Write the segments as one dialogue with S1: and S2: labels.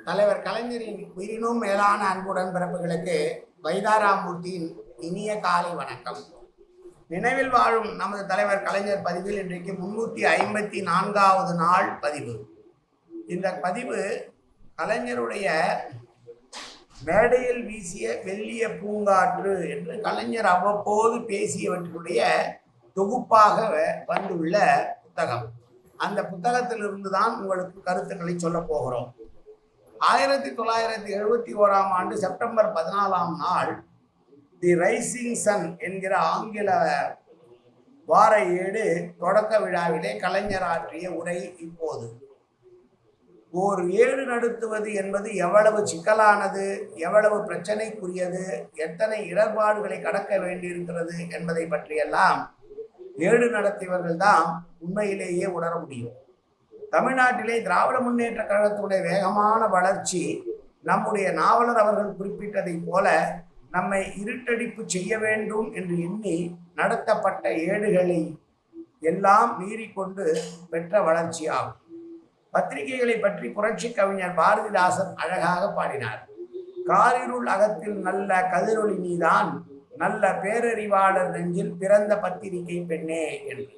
S1: தலைவர் கலைஞரின் உயிரினும் மேலான அன்புடன் பிறப்புகளுக்கு வைதாராமூர்த்தியின் இனிய காலை வணக்கம். நினைவில் வாழும் நமது தலைவர் கலைஞர் பதிவில் இன்றைக்கு 354வது நாள் பதிவு. இந்த பதிவு கலைஞருடைய மேடையில் வீசிய வெள்ளிய பூங்காற்று என்று கலைஞர் அவ்வப்போது பேசியவற்றுடைய தொகுப்பாக வந்துள்ள புத்தகம். அந்த புத்தகத்திலிருந்து தான் உங்களுக்கு கருத்துக்களை சொல்ல போகிறோம். 1971ஆம் ஆண்டு செப்டம்பர் 14ஆம் நாள் தி ரைசிங் சன் என்கிற ஆங்கில வார ஏடு தொடக்க விழாவிலே கலைஞர் ஆற்றிய உரை இப்போது. ஓர் ஏடு நடத்துவது என்பது எவ்வளவு சிக்கலானது, எவ்வளவு பிரச்சனைக்குரியது, எத்தனை இடர்பாடுகளை கடக்க வேண்டியிருக்கிறது என்பதை பற்றியெல்லாம் ஏடு நடத்தியவர்கள் தான் உண்மையிலேயே உணர முடியும். தமிழ்நாட்டிலே திராவிட முன்னேற்ற கழகத்துடைய வேகமான வளர்ச்சி நம்முடைய நாவலர் அவர்கள் குறிப்பிட்டதை போல நம்மை இருட்டடிப்பு செய்ய வேண்டும் என்று எண்ணி நடத்தப்பட்ட ஏடுகளை எல்லாம் மீறிக்கொண்டு பெற்ற வளர்ச்சியாகும். பத்திரிகைகளை பற்றி புரட்சி கவிஞர் பாரதிதாசன் அழகாக பாடினார். காரிருள் அகத்தில் நல்ல கதிரொளி நீதான், நல்ல பேரறிவாளர் நெஞ்சில் பிறந்த பத்திரிகை பெண்ணே என்று.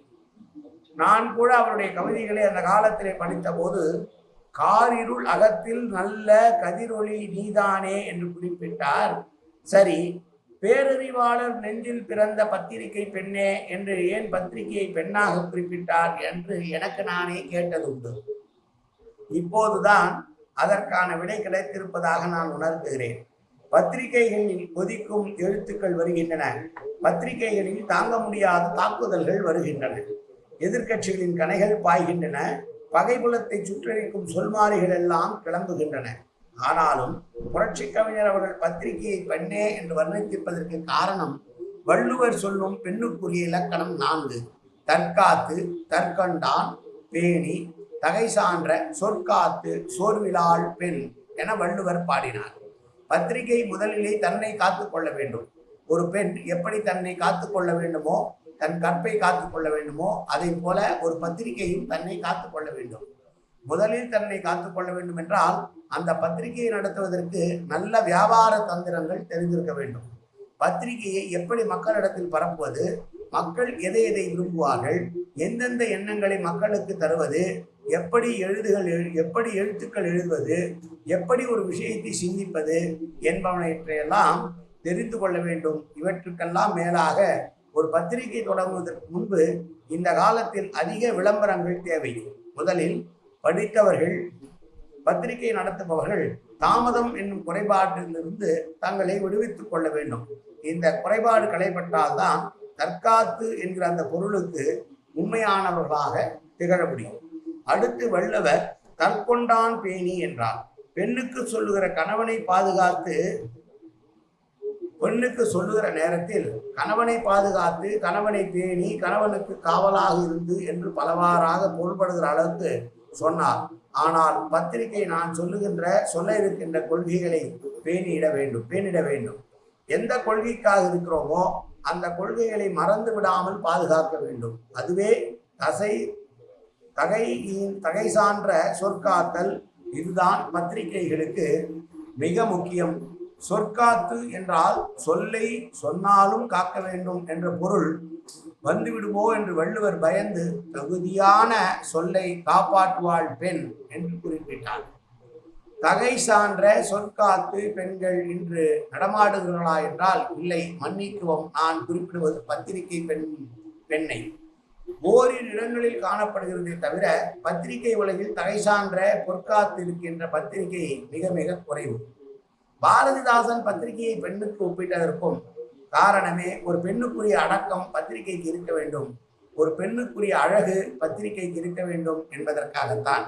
S1: நான் கூட அவருடைய கவிதைகளை அந்த காலத்திலே படித்த போது காரிருள் அகத்தில் நல்ல கதிரொளி நீதானே என்று குறிப்பிட்டார். சரி, பேரறிவாளர் நெஞ்சில் பிறந்த பத்திரிகை பெண்ணே என்று ஏன் பத்திரிகையை பெண்ணாக குறிப்பிட்டார் என்று எனக்கு நானே கேட்டதுண்டு. இப்போதுதான் அதற்கான விடை கிடைத்திருப்பதாக நான் உணர்த்துகிறேன். பத்திரிகைகளில் கொதிக்கும் எழுத்துக்கள் வருகின்றன. பத்திரிகைகளில் தாங்க முடியாத தாக்குதல்கள் வருகின்றன. எதிர்க்கட்சிகளின் கணைகள் பாய்கின்றன. பகைபுலத்தை சுற்றறிக்கும் சொல்மாரிகள் எல்லாம் கிளம்புகின்றன. ஆனாலும் புரட்சி கவிஞர் அவர்கள் பத்திரிகையை பெண்ணே என்று வர்ணித்திருப்பதற்கு காரணம் வள்ளுவர் சொல்லும் பெண்ணுக்குரிய இலக்கணம் 4: தற்காத்து, தற்கண்டான், பேணி, தகை சான்ற, சொற்காத்து, சோர்விலாள் பெண் என வள்ளுவர் பாடினார். பத்திரிகை முதலிலே தன்னை காத்து கொள்ள வேண்டும். ஒரு பெண் எப்படி தன்னை காத்து கொள்ள வேண்டுமோ, தன் கற்பை காத்து கொள்ள வேண்டுமோ, அதை போல ஒரு பத்திரிகையும் தன்னை காத்து கொள்ள வேண்டும். முதலில் தன்னை காத்து கொள்ள வேண்டும் என்றால் அந்த பத்திரிகையை நடத்துவதற்கு நல்ல வியாபார தந்திரங்கள் தெரிந்திருக்க வேண்டும். பத்திரிகையை எப்படி மக்களிடத்தில் பரப்புவது, மக்கள் எதை எதை விரும்புவார்கள், எந்தெந்த எண்ணங்களை மக்களுக்கு தருவது, எப்படி எழுத்துக்கள் எழுதுவது, எப்படி ஒரு விஷயத்தை சிந்திப்பது என்பவற்றையெல்லாம் தெரிந்து கொள்ள வேண்டும். இவற்றுக்கெல்லாம் மேலாக ஒரு பத்திரிகை தொடங்குவதற்கு முன்பு இந்த காலத்தில் அதிக விளம்பரங்கள் தேவை. முதலில் படித்தவர்கள், பத்திரிகை நடத்துபவர்கள் தாமதம் என்னும் குறைபாட்டிலிருந்து தங்களை விடுவித்துக் கொள்ள வேண்டும். இந்த குறைபாடு களைப்பட்டால்தான் தற்காத்து என்கிற அந்த பொருளுக்கு உண்மையானவர்களாக திகழ முடியும். அடுத்து வள்ளுவர் தற்கொண்டான் பேணி என்றார். பெண்ணுக்கு சொல்லுகிற கணவனை பாதுகாத்து, பெண்ணுக்கு சொல்லுகிற நேரத்தில் கணவனை பாதுகாத்து, கணவனை பேணி, கணவனுக்கு காவலாக இருந்து என்று பலவாறாக பொருள்படுகிற அளவுக்கு சொன்னார். ஆனால் பத்திரிகை நான் சொல்ல இருக்கின்ற கொள்கைகளை பேணிட வேண்டும். எந்த கொள்கைக்காக இருக்கிறோமோ அந்த கொள்கைகளை மறந்து விடாமல் பாதுகாக்க வேண்டும். அதுவே தகை சான்ற சொற்காத்தல். இதுதான் பத்திரிகைகளுக்கு மிக முக்கியம். சொற்காத்து என்றால் சொல்லை சொன்னாலும் காக்க வேண்டும் என்ற பொருள் வந்துவிடுமோ என்று வள்ளுவர் பயந்து தகுதியான சொல்லை காப்பாற்றுவாள் பெண் என்று குறிப்பிட்டார். தகை சான்ற சொற்காத்து பெண்கள் இன்று நடமாடுகிறார்களா என்றால் இல்லை, மன்னிக்குவோம், நான் குறிப்பிடுவது பத்திரிகை பெண்ணை. ஓரிரு இடங்களில் காணப்படுகிறதே தவிர பத்திரிகை உலகில் தகை சான்ற பொற்காத்து இருக்கின்ற பத்திரிகை மிக மிக குறைவு. பாரதிதாசன் பத்திரிகையை பெண்ணுக்கு ஒப்பிட்டதற்கும் காரணமே ஒரு பெண்ணுக்குரிய அடக்கம் பத்திரிகைக்கு இருக்க வேண்டும், ஒரு பெண்ணுக்குரிய அழகு பத்திரிகைக்கு இருக்க வேண்டும் என்பதற்காகத்தான்.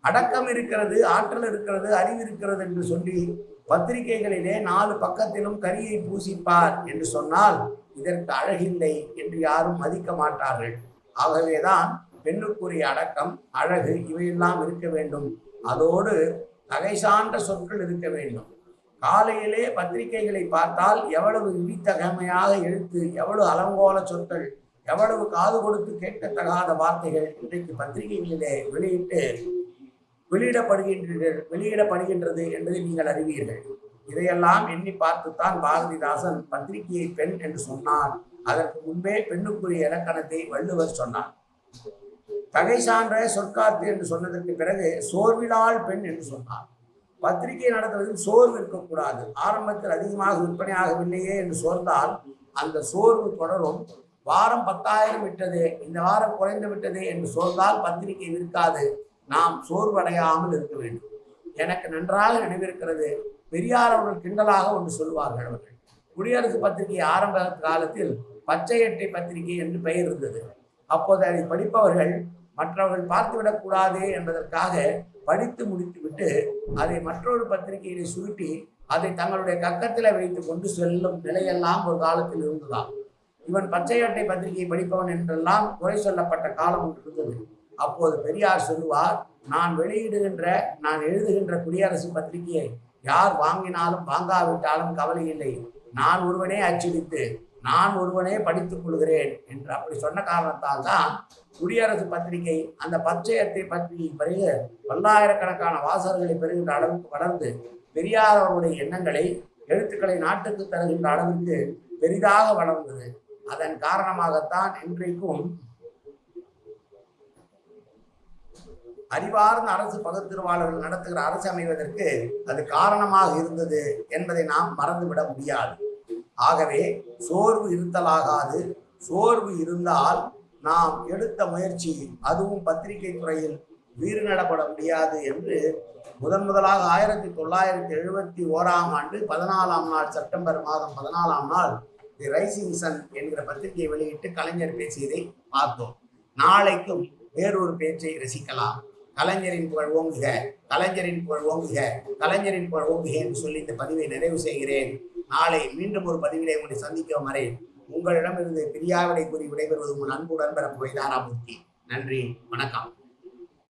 S1: அடக்கம் இருக்கிறது, ஆற்றல் இருக்கிறது, அறிவு இருக்கிறது என்று சொல்லி பத்திரிகைகளிலே 4 பக்கத்திலும் கரியை பூசிப்பார் என்று சொன்னால் இதற்கு அழகில்லை என்று யாரும் மதிக்க மாட்டார்கள். ஆகவேதான் பெண்ணுக்குரிய அடக்கம், அழகு இவையெல்லாம் இருக்க வேண்டும். அதோடு தகை சான்ற சொற்கள் இருக்க வேண்டும். காலையிலே பத்திரிகைகளை பார்த்தால் எவ்வளவு இடித்தகமையாக எழுத்து, எவ்வளவு அலங்கோல சொற்கள், எவ்வளவு காது கொடுத்து கேட்கத்தகாத வார்த்தைகள் இன்றைக்கு பத்திரிகைகளிலே வெளியிட்டு வெளியிடப்படுகின்றது என்பதை நீங்கள் அறிவீர்கள். இதையெல்லாம் எண்ணி பார்த்துத்தான் பாரதிதாசன் பத்திரிகையை பெண் என்று சொன்னார். அதற்கு முன்பே பெண்ணுக்குரிய இலக்கணத்தை வள்ளுவர் சொன்னார். தகை சான்ற சொற்காத்து என்று சொன்னதற்கு பிறகு சோர்விலால் பெண் என்று சொன்னார். பத்திரிகை நடத்துவதில் சோர்வு இருக்கக்கூடாது. ஆரம்பத்தில் அதிகமாக விற்பனையாகவில்லையே என்று சோர்ந்தால் அந்த சோர்வு தொடரும். வாரம் 10,000 விட்டது, இந்த வாரம் குறைந்து விட்டது என்று சோர்ந்தால் பத்திரிகை விற்காது. நாம் சோர்வடையாமல் இருக்க வேண்டும். எனக்கு நன்றாக நினைவிருக்கிறது, பெரியார் அவர்கள் கிண்டலாக ஒன்று சொல்வார்கள். அவர்கள் குடியரசு பத்திரிகை ஆரம்ப காலத்தில் பச்சை அட்டை பத்திரிகை என்று பெயர் இருந்தது. அப்போது அதை படிப்பவர்கள் மற்றவர்கள் பார்த்துவிடக்கூடாது என்பதற்காக படித்து முடித்துவிட்டு அதை மற்றொரு பத்திரிகையிலே சுருட்டி அதை தங்களுடைய கக்கத்தில் வைத்து கொண்டு செல்லும் நிலையெல்லாம் ஒரு காலத்தில் இருந்ததாம். இவன் பச்சை அட்டை பத்திரிகையை படிப்பவன் என்றெல்லாம் குறை சொல்லப்பட்ட காலம் ஒன்று இருந்தது. அப்போது பெரியார் சொல்லுவார், நான் எழுதுகின்ற குடியரசு பத்திரிகையை யார் வாங்கினாலும் வாங்காவிட்டாலும் கவலை இல்லை, நான் ஒருவனே அச்சடித்து நான் ஒருவனே படித்துக் கொள்கிறேன் என்று அப்படி சொன்ன காரணத்தால் தான் குடியரசு பத்திரிகை அந்த பச்சை அட்டை பத்திரிகை பிறகு பல்லாயிரக்கணக்கான வாசகர்களை பெறுகின்ற அளவுக்கு வளர்ந்து பெரியார் அவருடைய எண்ணங்களை எழுத்துக்களை நாட்டுக்கு தருகின்ற அளவிற்கு பெரிதாக வளர்ந்தது. அதன் காரணமாகத்தான் இன்றைக்கும் அறிவார்ந்த அரசு பகுத்தறிவாளர்கள் நடத்துகிற அரசு அமைவதற்கு அது காரணமாக இருந்தது என்பதை நாம் மறந்துவிட முடியாது. ஆகவே சோர்வு இருத்தலாகாது. சோர்வு இருந்தால் நாம் எடுத்த முயற்சி அதுவும் பத்திரிகை துறையில் வீறுநடப்பட முடியாது என்று முதலாக 1971ஆம் ஆண்டு 14ஆம் நாள் செப்டம்பர் மாதம் 14ஆம் நாள் தி ரைசிங் சன் என்கிற பத்திரிகையை வெளியிட்டு கலைஞர் பேசியதை பார்த்தோம். நாளைக்கும் வேறொரு பேச்சை ரசிக்கலாம். கலைஞரின் புகழ் ஓங்குக, கலைஞரின் புகழ் ஓங்குக, கலைஞரின் புகழ் ஓங்குக என்று சொல்லி இந்த பதிவை நிறைவு செய்கிறேன். நாளை மீண்டும் ஒரு பதிவிலே உங்களை சந்திக்கும் வரை உங்களிடமிருந்து பிரியாவிடை கூறி விடைபெறுவது உங்கள் அன்புடன் பெற தாராமூர்த்தி. நன்றி, வணக்கம்.